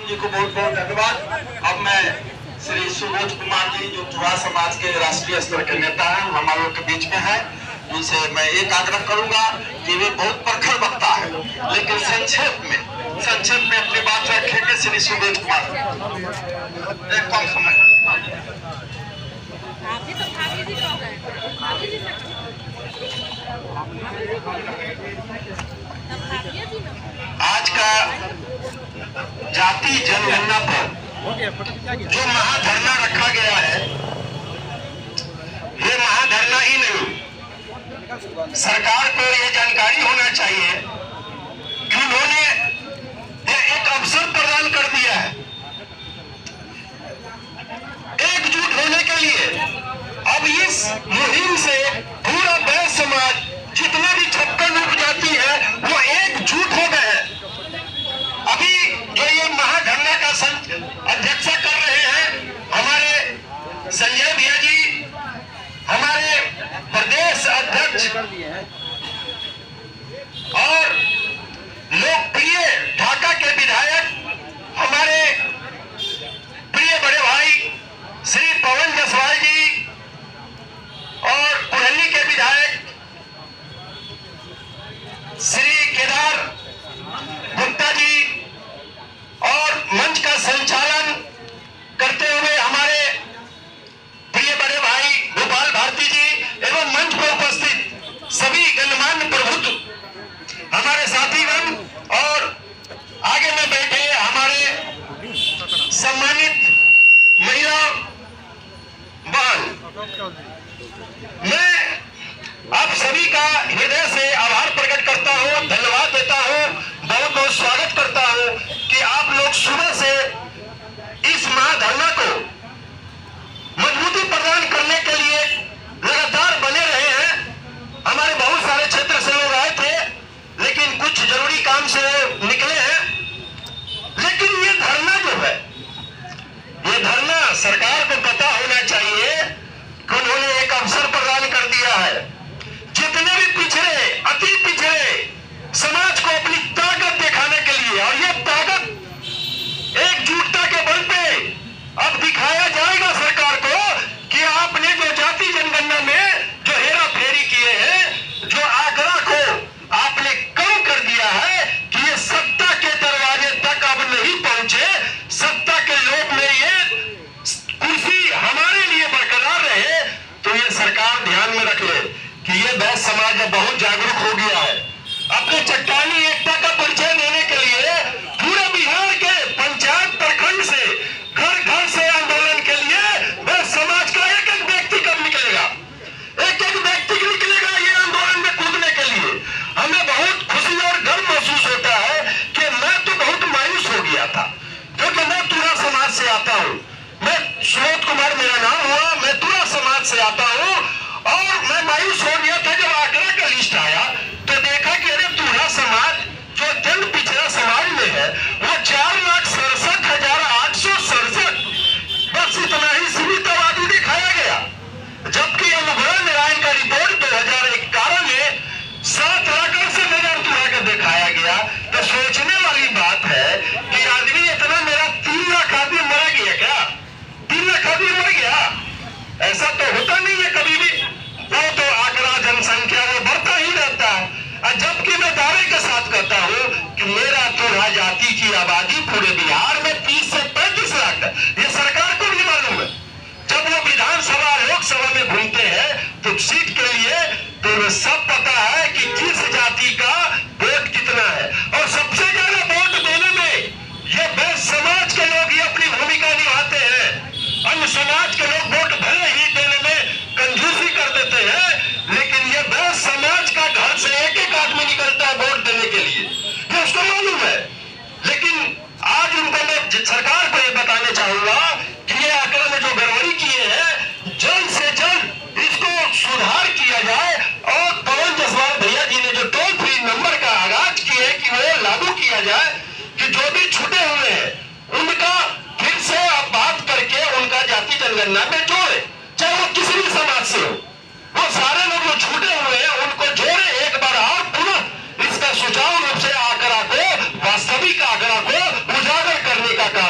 जी को बहुत बहुत धन्यवाद। अब मैं श्री सुबोध कुमार जी जो चुहा समाज के राष्ट्रीय स्तर के नेता हैं, हमारे लोग के बीच में है, उनसे मैं एक आग्रह करूंगा कि वे बहुत प्रखर वक्ता है, लेकिन संक्षेप में अपनी बात रखेंगे। श्री सुबोध कुमार एक कम समय। आज का जाति जनगणना पर जो महाधरना रखा गया है, ये महाधरना ही नहीं, सरकार को ये जानकारी होना चाहिए कि उन्होंने एक अवसर प्रदान कर दिया है एकजुट होने के लिए। अब इस मुहिम से पूरा बैस समाज जितना भी छप्पन उपजाति है वो एकजुट हो गए हैं। अभी जो ये महाधरना का अध्यक्षता कर रहे हैं हमारे संजय भैया जी, हमारे प्रदेश अध्यक्ष और लोकप्रिय ढाका के विधायक हमारे प्रिय बड़े भाई श्री पवन जायसवाल जी और पुरहनी के विधायक श्री केदार गुप्ता जी और मंच का संचालन करते हुए हमारे प्रिय बड़े भाई गोपाल भारती जी एवं मंच पर उपस्थित सभी गणमान्य प्रभुत्व हमारे साथीगण और आगे में बैठे हमारे सम्मानित महिला बहन, मैं आप सभी का हृदय से आभार प्रकट करता हूं, धन्यवाद देता हूं, बहुत बहुत स्वागत करता हूं कि आप लोग सुबह से इस महाधरना को मजबूती प्रदान करने के लिए लगातार बने रहे हैं। हमारे बहुत सारे क्षेत्र से लोग आए थे, लेकिन कुछ जरूरी काम से निकले हैं। लेकिन ये धरना जो है, ये धरना सरकार को पता होना चाहिए कि उन्होंने एक अवसर प्रदान कर दिया है जितने भी पिछड़े, अति पिछड़े समाज को अपनी ताकत दिखाने के लिए, और ये ताकत एकजुटता के बल पे अब दिखाया जाएगा सरकार को कि आपने जो जाति जनगणना में जो हेरा फेरी किए हैं, जो आंकड़ा को आपने कम कर दिया है कि ये सत्ता के दरवाजे तक अब नहीं पहुंचे, सत्ता के लोभ में ये कुर्सी हमारे लिए बरकरार रहे, तो ये सरकार ध्यान में रख ले कि ये बैस समाज अब बहुत जागरूक हो गया है। अपने चट्टानी एकता का परिचय देने के लिए पूरे बिहार के पंचायत प्रखंड से घर घर से आंदोलन के लिए बैस समाज का एक एक व्यक्ति कब निकलेगा, एक एक व्यक्ति निकलेगा ये आंदोलन में कूदने के लिए। हमें बहुत खुशी और गर्व महसूस होता है कि मैं तो बहुत मायूस हो गया था, क्योंकि मैं तुरा समाज से आता हूँ। मैं सुबोध कुमार मेरा नाम हुआ, मैं तुरा समाज से आता हूँ, और मैं मायूस हो गया था जब आंकड़ा का लिस्ट आया तो देखा कि अरे तुरा समाज जो जन पिछड़ा समाज में है वो 4,67,867 बस इतना ही सीमित आबादी दिखाया गया, जबकि अनुग्रह नारायण का रिपोर्ट 2011 में 7,68,000 तुरा का दिखाया गया। तो सोचने वाली बात है कि आदमी इतना, मेरा 3 लाख आदमी मर गया क्या? 3 लाख आदमी मर गया? ऐसा तो होता नहीं है कभी भी, वो तो आंकड़ा जनसंख्या वो बढ़ता ही रहता है। जबकि मैं दावे के साथ कहता हूं कि मेरा तुरा जाति की आबादी पूरे बिहार में 30 से 35 लाख है, ये सरकार को भी मालूम है। जब वो विधानसभा लोकसभा में घूमते हैं तो सीट के लिए तो सब पता है कि किस जाति का वोट कितना है, और सबसे ज्यादा वोट देने में ये बैस समाज के लोग ही अपनी भूमिका निभाते हैं। अन्य समाज के लोग वोट भले ही देने में कंजूसी कर देते हैं, लेकिन ये बैस समाज का घर से एक एक आदमी निकलता है वोट देने के लिए, ये उसको मालूम है। लेकिन आज उनको मैं सरकार को ये बताना चाहूंगा कि ये आंकड़े में जो गड़बड़ी किए हैं, जल्द से जल्द इसको सुधार किया जाए। और पवन जायसवाल भैया जी ने जो टोल फ्री नंबर का आगाज किए हैं कि वो लागू किया जाए, कि जो भी छूटे हुए हैं उनका फिर से आप बात करके उनका जाति जनगणना में जोड़े, चाहे वो किसी भी समाज से हो। वो सारे लोग जो छूटे हुए हैं उनको जोड़े एक बार, और पुनः इसका सुचारू रूप से आंकड़ा को, वास्तविक आंकड़ा को उजागर करने का काम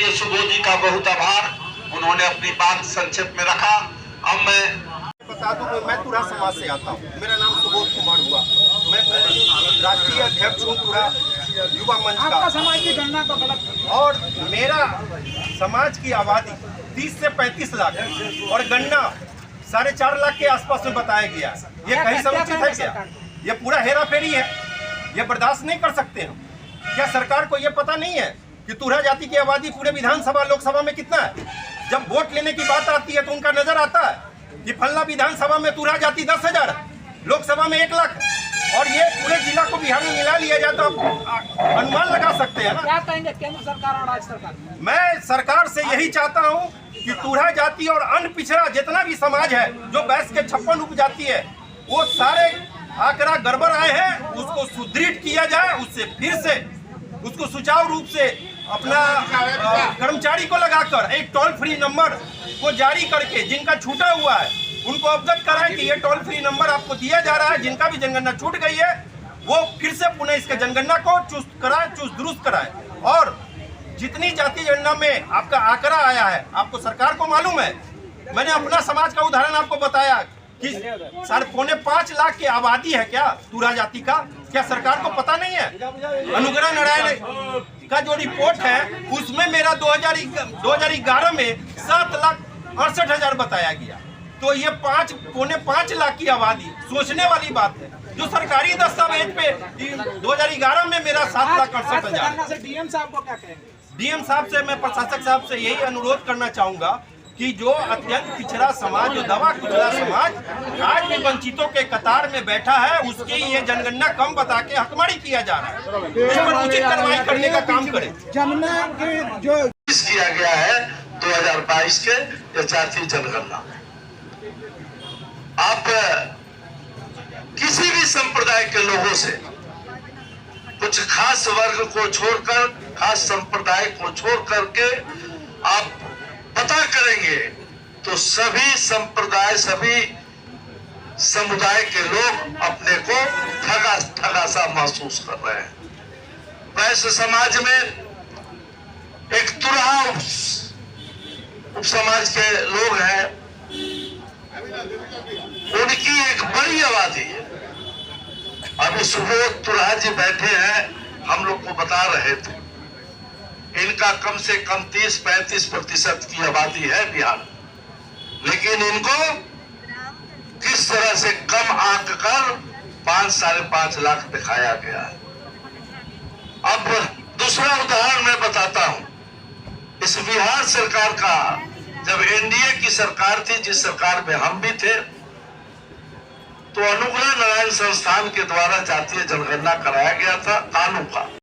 लिए सुबोध जी का बहुत आभार, उन्होंने अपनी बात संक्षेप में रखा। अब मैं बता दूं कि मैं तुरा समाज से आता हूं। मेरा नाम सुबोध कुमार हुआ। मैं राष्ट्रीय अध्यक्ष हूं तुरा युवा मंच का। समाज की गणना को गलत और मेरा समाज की आबादी 30 से 35 लाख और गणना 4.5 लाख के आसपास में बताया गया है। ये कहीं समुचित है क्या? ये पूरा हेरा फेरी है। ये बर्दाश्त नहीं कर सकते हम। क्या सरकार को ये पता नहीं है कि तुरा जाति की आबादी पूरे विधानसभा लोकसभा में कितना है? जब वोट लेने की बात आती है तो उनका नजर आता है कि फल्ला विधानसभा में तुरा जाति 10,000, लोकसभा में 1 लाख, और ये पूरे जिला को बिहार में मिला लिया जाए तो आप अनुमान लगा सकते हैं ना। क्या कहेंगे केंद्र सरकार और राज्य सरकार? मैं सरकार से यही चाहता हूं कि तुरा जाति और अन्य पिछड़ा जितना भी समाज है जो बैस के 56 उपजाति है, वो सारे आंकड़ा गड़बड़ आए हैं, उसको सुदृढ़ किया जाए। उससे फिर से उसको सुचारू रूप से अपना कर्मचारी को लगाकर एक टोल फ्री नंबर को जारी करके जिनका छूटा हुआ है उनको अवगत कराएं कि ये टोल फ्री नंबर आपको दिया जा रहा है। जिनका भी जनगणना छूट गई है वो फिर से पुनः इसके जनगणना को चुस्त दुरुस्त कराएं। और जितनी जाति गणना में आपका आंकड़ा आया है आपको सरकार को मालूम है। मैंने अपना समाज का उदाहरण आपको बताया कि 4.25 लाख की आबादी है क्या तुरा जाति का? क्या सरकार को पता नहीं है? अनुग्रह नारायण का जो रिपोर्ट है उसमें मेरा 2011 में 7,68,000 बताया गया। तो ये 5.25 लाख की आबादी सोचने वाली बात है। जो सरकारी दस्तावेज पे 2011 में मेरा 7,68,000। डीएम साहब को क्या कहेंगे? डीएम साहब से मैं प्रशासक साहब से यही अनुरोध करना चाहूंगा कि जो अत्यंत पिछड़ा समाज, जो दबा कुचला समाज आज भी वंचितों के कतार में बैठा है, उसकी ये जनगणना कम बता के हकमारी किया जा रहा है। इस पर उचित कार्रवाई करने का काम करें। जनगणना के जो किया गया है 2022 के या जातीय जनगणना, आप किसी भी संप्रदाय के लोगों से कुछ खास वर्ग को छोड़कर, खास संप्रदाय को छोड़ करके आप पता करेंगे तो सभी संप्रदाय, सभी समुदाय के लोग अपने को ठगा सा महसूस कर रहे हैं। वैसे समाज में एक तुरहा उप समाज के लोग हैं, उनकी एक बड़ी आबादी है। अभी सुबोध तुरहा जी बैठे हैं, हम लोग को बता रहे थे इनका कम से कम 30-35% की आबादी है बिहार, लेकिन इनको किस तरह से कम आंक कर 5-5.5 लाख दिखाया गया है। अब दूसरा उदाहरण मैं बताता हूं। इस बिहार सरकार का, जब एनडीए की सरकार थी, जिस सरकार में हम भी थे, तो अनुग्रह नारायण संस्थान के द्वारा जातीय जनगणना कराया गया था कानू का।